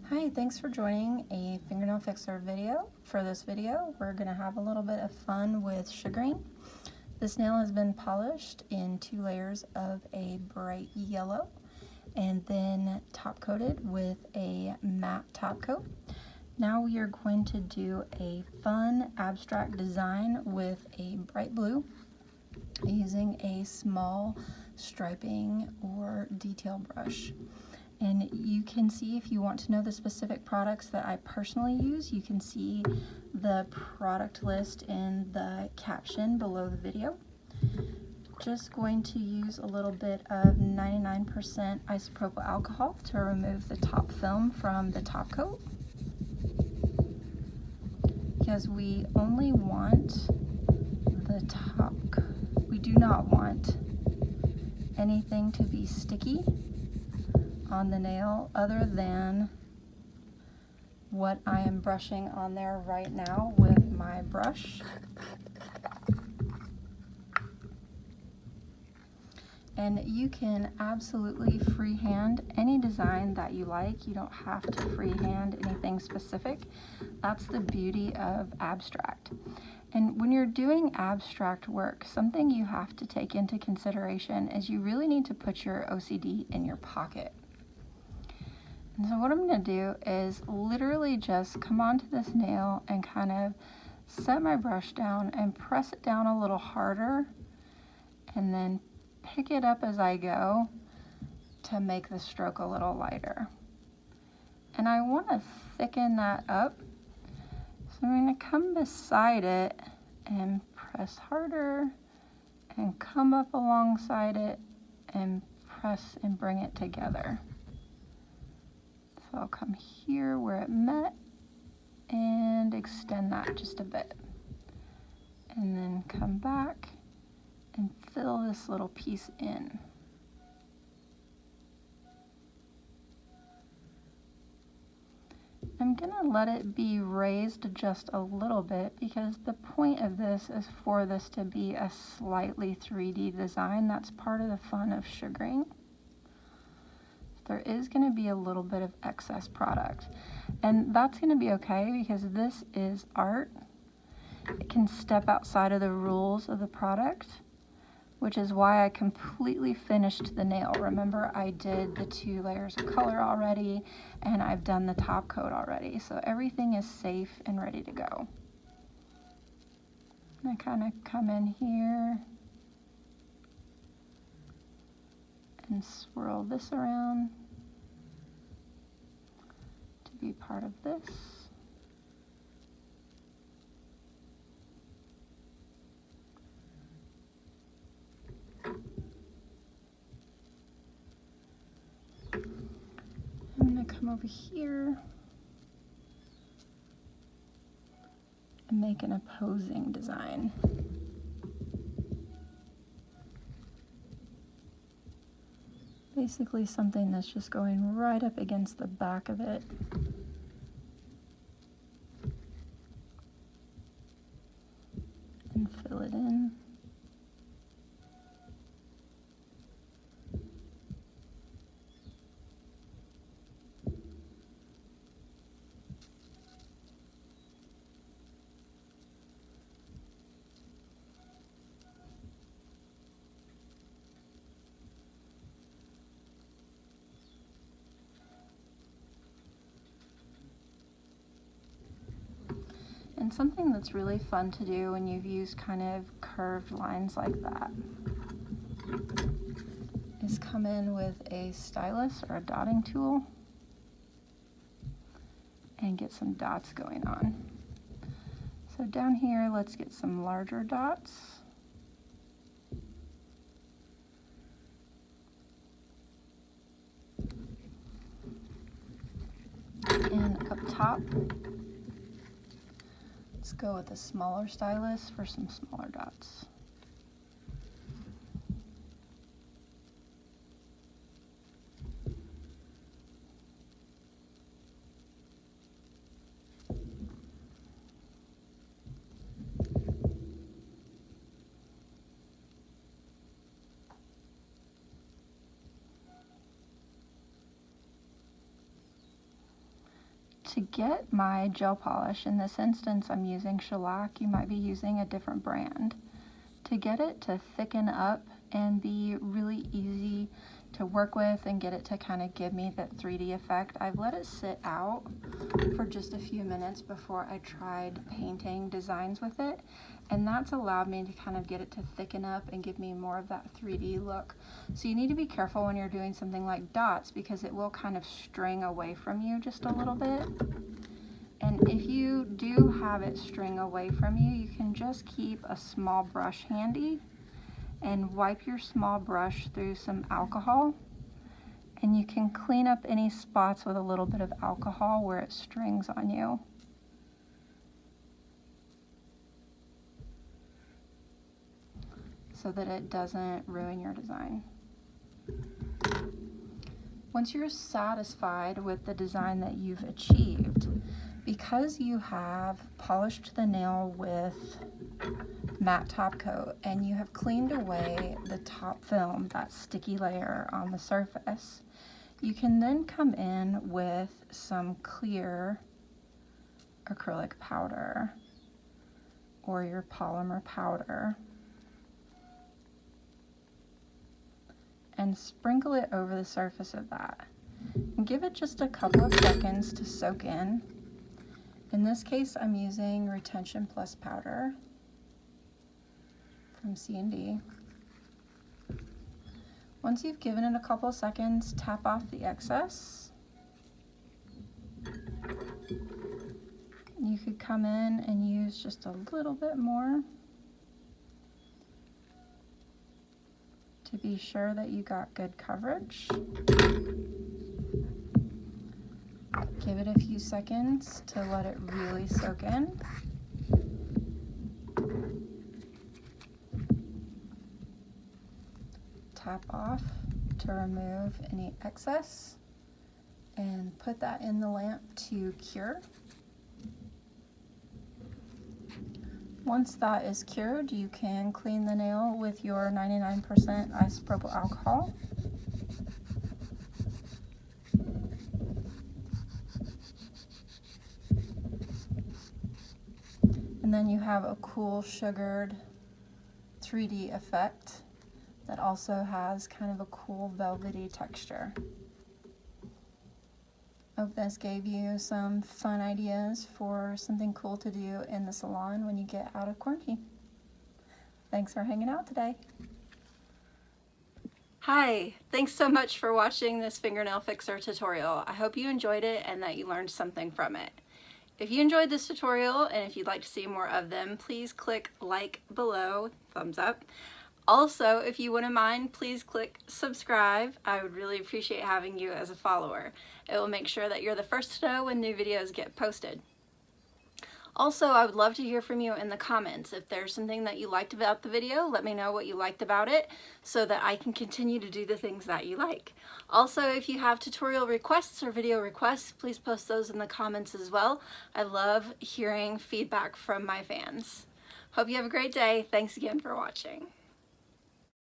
Hi, thanks for joining a fingernail fixer video. For this video, we're going to have a little bit of fun with sugaring. This nail has been polished in 2 layers of a bright yellow and then top coated with a matte top coat. Now we are going to do a fun abstract design with a bright blue using a small striping or detail brush. And you can see, if you want to know the specific products that I personally use, you can see the product list in the caption below the video. Just going to use a little bit of 99% isopropyl alcohol to remove the top film from the top coat, because we only want the top coat. We do not want anything to be sticky on the nail other than what I am brushing on there right now with my brush. And you can absolutely freehand any design that you like. You don't have to freehand anything specific. That's the beauty of abstract. And when you're doing abstract work, something you have to take into consideration is you really need to put your OCD in your pocket. And so what I'm going to do is literally just come onto this nail and kind of set my brush down and press it down a little harder, and then pick it up as I go to make the stroke a little lighter. And I want to thicken that up, so I'm going to come beside it and press harder and come up alongside it and press and bring it together. So I'll come here where it met and extend that just a bit. And then come back and fill this little piece in. I'm gonna let it be raised just a little bit, because the point of this is for this to be a slightly 3D design. That's part of the fun of sugaring. There is going to be a little bit of excess product, and that's going to be okay, because this is art. It can step outside of the rules of the product, which is why I completely finished the nail. Remember, I did the 2 layers of color already, and I've done the top coat already, so everything is safe and ready to go. And I kind of come in here and swirl this around to be part of this. I'm going to come over here and make an opposing design. Basically something that's just going right up against the back of it. And fill it in. And something that's really fun to do when you've used kind of curved lines like that is come in with a stylus or a dotting tool and get some dots going on. So down here, let's get some larger dots. And up top, let's go with a smaller stylus for some smaller dots. to get my gel polish, in this instance I'm using shellac, you might be using a different brand. To get it to thicken up and be really easy to work with and get it to kind of give me that 3D effect, I've let it sit out for just a few minutes before I tried painting designs with it, and that's allowed me to kind of get it to thicken up and give me more of that 3D look. So you need to be careful when you're doing something like dots, because it will kind of string away from you just a little bit. And if you do have it string away from you, you can just keep a small brush handy and wipe your small brush through some alcohol, and you can clean up any spots with a little bit of alcohol where it strings on you. So that it doesn't ruin your design. Once you're satisfied with the design that you've achieved, because you have polished the nail with matte top coat and you have cleaned away the top film, that sticky layer on the surface, you can then come in with some clear acrylic powder or your polymer powder and sprinkle it over the surface of that. And give it just a couple of seconds to soak in. In this case, I'm using Retention Plus powder from C&D. Once you've given it a couple of seconds, tap off the excess. You could come in and use just a little bit more to be sure that you got good coverage. Give it a few seconds to let it really soak in. Tap off to remove any excess and put that in the lamp to cure. Once that is cured, you can clean the nail with your 99% isopropyl alcohol. And then you have a cool sugared 3D effect that also has kind of a cool velvety texture. Hope this gave you some fun ideas for something cool to do in the salon when you get out of quarantine. Thanks for hanging out today. Hi, thanks so much for watching this fingernail fixer tutorial. I hope you enjoyed it and that you learned something from it. If you enjoyed this tutorial and if you'd like to see more of them, please click like below, thumbs up. Also, if you wouldn't mind, please click subscribe. I would really appreciate having you as a follower. It will make sure that you're the first to know when new videos get posted. Also, I would love to hear from you in the comments. If there's something that you liked about the video, let me know what you liked about it so that I can continue to do the things that you like. Also, if you have tutorial requests or video requests, please post those in the comments as well. I love hearing feedback from my fans. Hope you have a great day. Thanks again for watching.